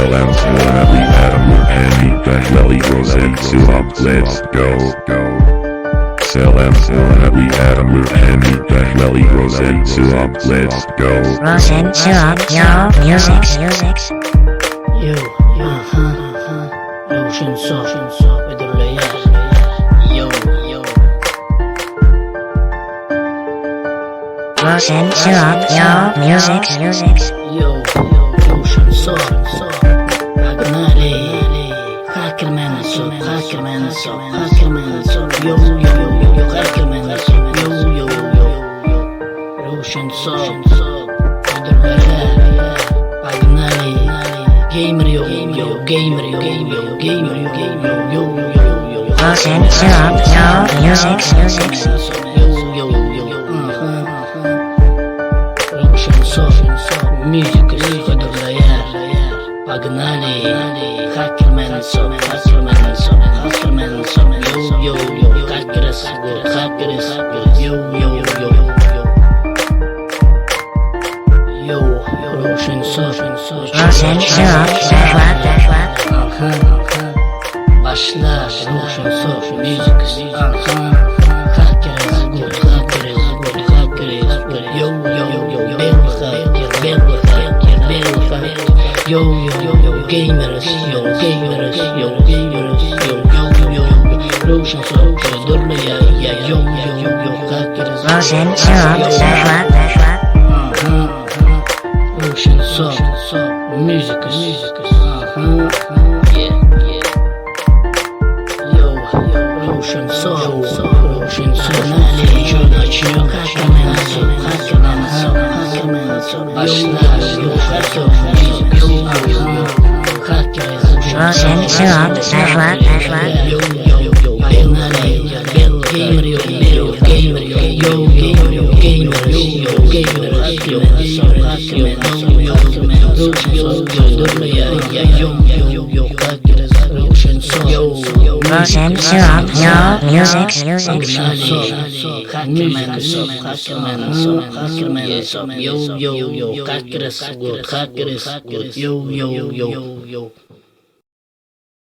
Selam Selamli Adamur Hani Bengali Rosen Suam Let's go. Selam Selamli Adamur Hani Bengali Rosen Suam Let's go. Rosen Suam Yo Music Yo, Ocean Soft, with the layer. Yo. Rosen Suam Yo Music Yo, Ocean Soft, Agnari, Hackerman Soft, Yo, Hackerman Soft, Yo, Ocean Soft, with the layer. Agnari, Gamer Yo, Rosen Suam Yo Music Ocean Soft, music is for the layer. Agnari, Hackerman Soft, Yo, Hackers, Yo, Ocean Soft, Rosen Suam Başla, Ocean Soft, music is Hackers, Yo, gamers, Ocean Soft, durmaya, yo, Hackers, Rosen Suam Ocean Soft, music is Yo, Ocean Soft, Nali, Hackerman Soft, Başla, Rosen Suam Rosen Suam Yo Music Yo,